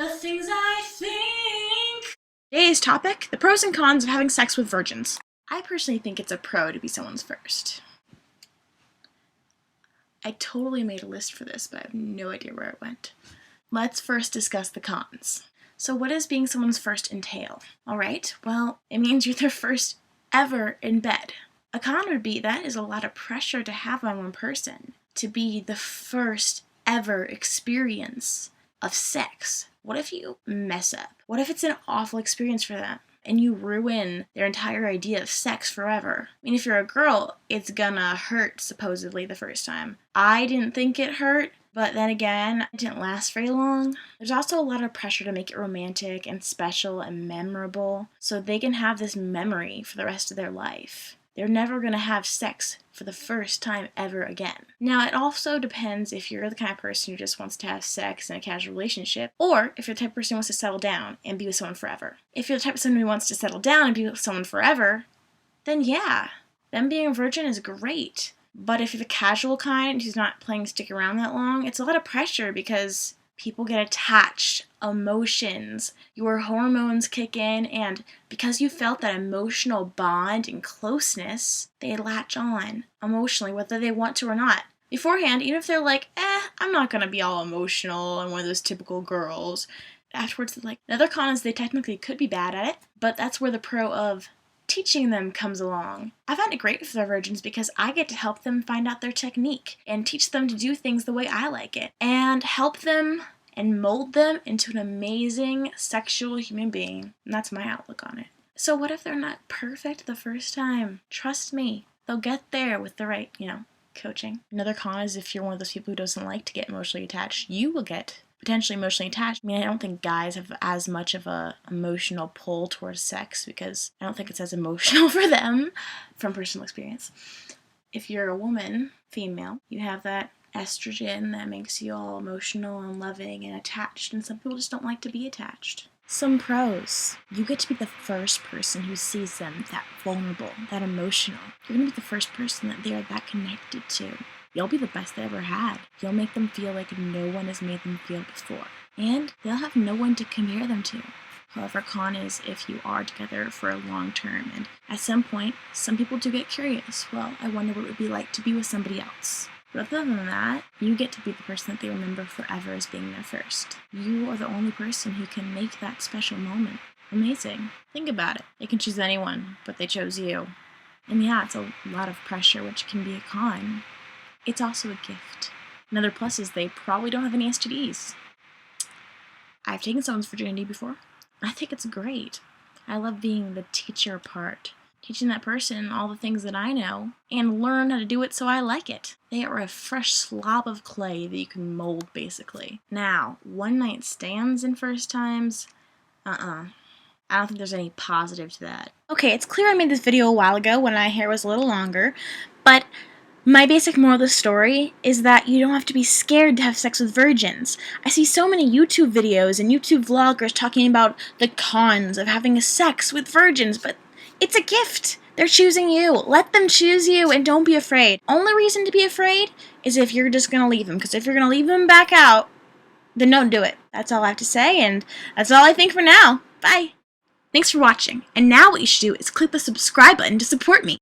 The things I think. Today's topic, the pros and cons of having sex with virgins. I personally think it's a pro to be someone's first. I totally made a list for this, but I have no idea where it went. Let's first discuss the cons. So what does being someone's first entail? Alright, well, it means you're their first ever in bed. A con would be that is a lot of pressure to have on one person, to be the first ever experience of sex. What if you mess up? What if it's an awful experience for them and you ruin their entire idea of sex forever? I mean, if you're a girl, it's gonna hurt supposedly the first time. I didn't think it hurt, but then again, it didn't last very long. There's also a lot of pressure to make it romantic and special and memorable so they can have this memory for the rest of their life. They're never going to have sex for the first time ever again. Now, it also depends if you're the kind of person who just wants to have sex in a casual relationship, or if you're the type of person who wants to settle down and be with someone forever. If you're the type of person who wants to settle down and be with someone forever, then yeah, them being a virgin is great. But if you're the casual kind who's not planning to stick around that long, it's a lot of pressure because people get attached, emotions, your hormones kick in, and because you felt that emotional bond and closeness, they latch on emotionally, whether they want to or not. Beforehand, even if they're like, I'm not gonna be all emotional and one of those typical girls, afterwards they're like, another con is they technically could be bad at it, but that's where the pro of teaching them comes along. I find it great if they're virgins because I get to help them find out their technique and teach them to do things the way I like it and help them and mold them into an amazing sexual human being. And that's my outlook on it. So what if they're not perfect the first time? Trust me, they'll get there with the right, coaching. Another con is if you're one of those people who doesn't like to get emotionally attached, you will get potentially emotionally attached. I mean, I don't think guys have as much of a emotional pull towards sex because I don't think it's as emotional for them from personal experience. If you're a woman, female, you have that estrogen that makes you all emotional and loving and attached, and some people just don't like to be attached. Some pros. You get to be the first person who sees them that vulnerable, that emotional. You're going to be the first person that they are that connected to. You'll be the best they ever had. You'll make them feel like no one has made them feel before. And they'll have no one to compare them to. However, con is if you are together for a long term, and at some point, some people do get curious. Well, I wonder what it would be like to be with somebody else. But other than that, you get to be the person that they remember forever as being their first. You are the only person who can make that special moment. Amazing. Think about it. They can choose anyone, but they chose you. And yeah, it's a lot of pressure, which can be a con. It's also a gift. Another plus is they probably don't have any STDs. I've taken someone's virginity before. I think it's great. I love being the teacher part. Teaching that person all the things that I know and learn how to do it so I like it. They are a fresh slob of clay that you can mold, basically. Now, one night stands and first times, I don't think there's any positive to that. Okay, it's clear I made this video a while ago when my hair was a little longer, but my basic moral of the story is that you don't have to be scared to have sex with virgins. I see so many YouTube videos and YouTube vloggers talking about the cons of having sex with virgins, but it's a gift. They're choosing you. Let them choose you and don't be afraid. Only reason to be afraid is if you're just going to leave them, because if you're going to leave them back out, then don't do it. That's all I have to say, and that's all I think for now. Bye. Thanks for watching, and now what you should do is click the subscribe button to support me.